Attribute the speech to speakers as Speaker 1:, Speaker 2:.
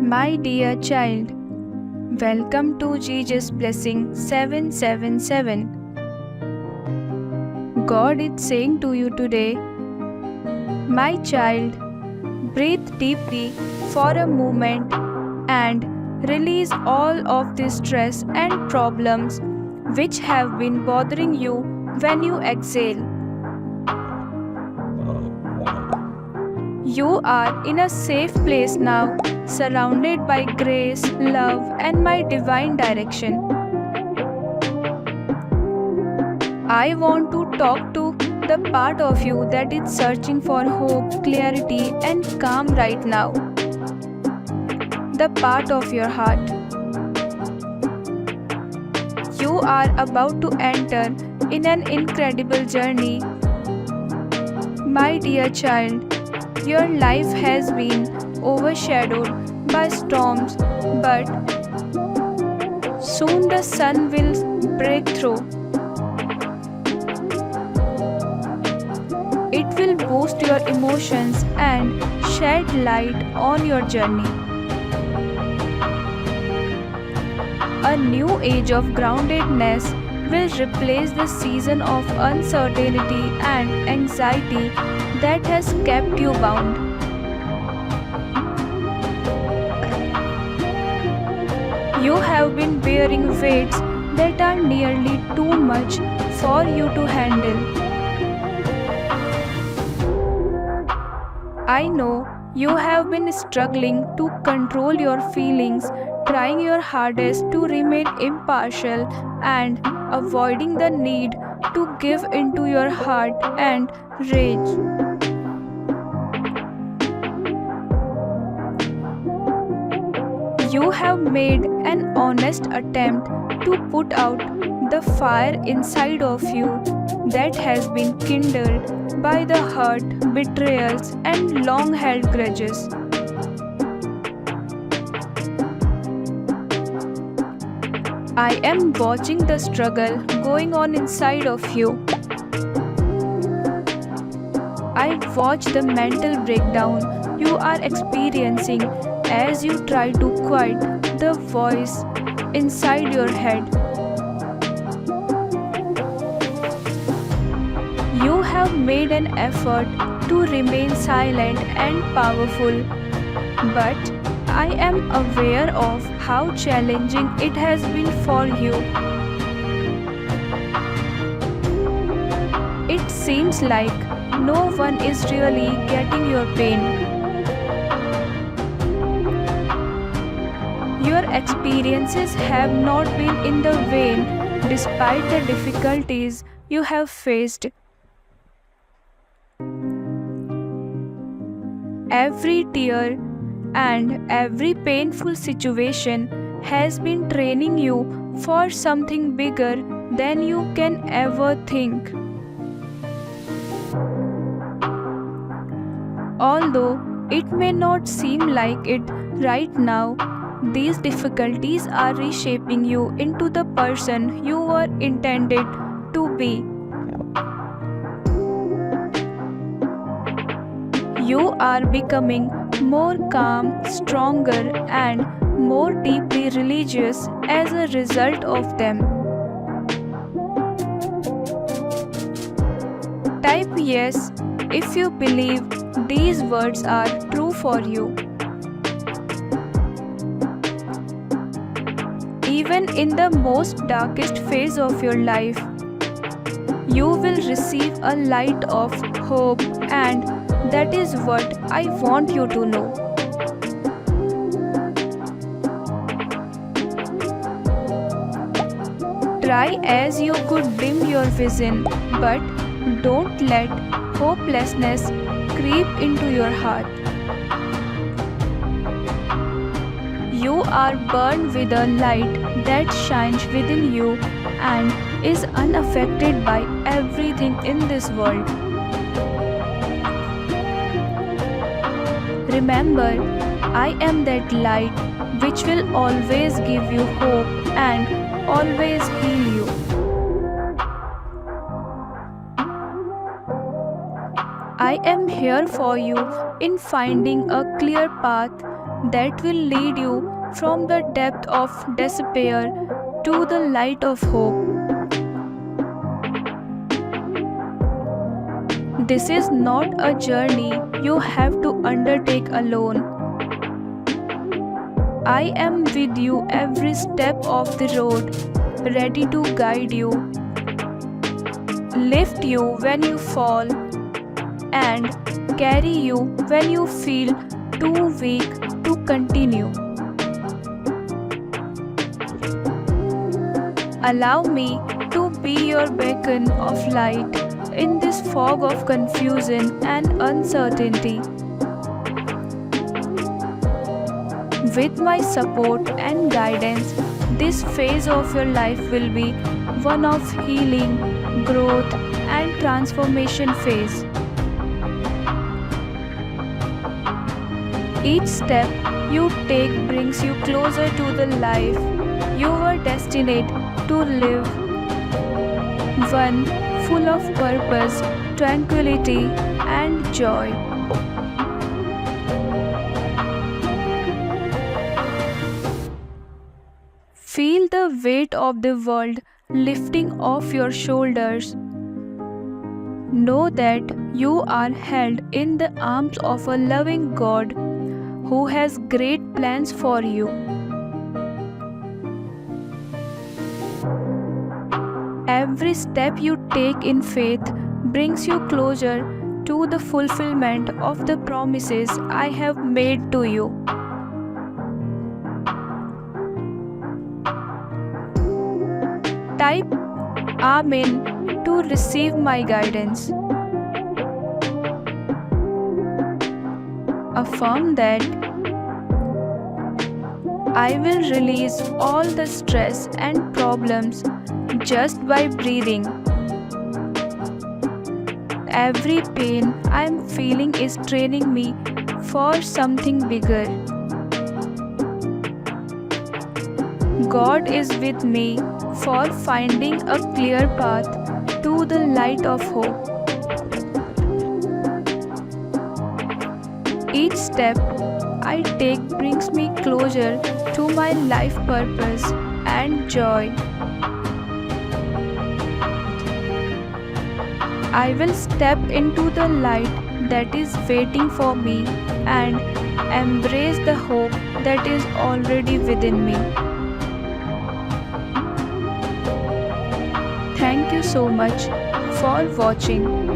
Speaker 1: My dear child, welcome to Jesus Blessing 777. God is saying to you today, my child, breathe deeply for a moment and release all of the stress and problems which have been bothering you when you exhale. You are in a safe place now, surrounded by grace, love, and my divine direction. I want to talk to the part of you that is searching for hope, clarity, and calm right now. The part of your heart. You are about to enter in an incredible journey. My dear child, your life has been overshadowed by storms, but soon the sun will break through. It will boost your emotions and shed light on your journey. A new age of groundedness will replace the season of uncertainty and anxiety that has kept you bound. You have been bearing weights that are nearly too much for you to handle. I know you have been struggling to control your feelings, trying your hardest to remain impartial and avoiding the need to give into your heart and rage. You have made an honest attempt to put out the fire inside of you that has been kindled by the hurt, betrayals, and long held grudges. I am watching the struggle going on inside of you. I watch the mental breakdown you are experiencing as you try to quiet the voice inside your head. You have made an effort to remain silent and powerful, but I am aware of how challenging it has been for you. It seems like no one is really getting your pain. Your experiences have not been in the vain despite the difficulties you have faced. Every tear and every painful situation has been training you for something bigger than you can ever think. Although it may not seem like it right now, these difficulties are reshaping you into the person you were intended to be. You are becoming more calm, stronger, and more deeply religious as a result of them. Type yes if you believe these words are true for you. Even in the most darkest phase of your life, you will receive a light of hope, and that is what I want you to know. Try as you could dim your vision, but don't let hopelessness creep into your heart. You are burned with a light that shines within you and is unaffected by everything in this world. Remember, I am that light which will always give you hope and always heal you. I am here for you in finding a clear path that will lead you from the depth of despair to the light of hope. This is not a journey you have to undertake alone. I am with you every step of the road, ready to guide you, lift you when you fall, and carry you when you feel too weak to continue. Allow me to be your beacon of light in this fog of confusion and uncertainty. With my support and guidance, this phase of your life will be one of healing, growth, and transformation phase. Each step you take brings you closer to the life you were destined to live, one full of purpose, tranquility, and joy. Feel the weight of the world lifting off your shoulders. Know that you are held in the arms of a loving God who has great plans for you. Every step you take in faith brings you closer to the fulfillment of the promises I have made to you. Type Amen to receive my guidance. Affirm that I will release all the stress and problems just by breathing. Every pain I am feeling is training me for something bigger. God is with me for finding a clear path to the light of hope. Each step I take brings me closer to my life purpose and joy. I will step into the light that is waiting for me and embrace the hope that is already within me. Thank you so much for watching.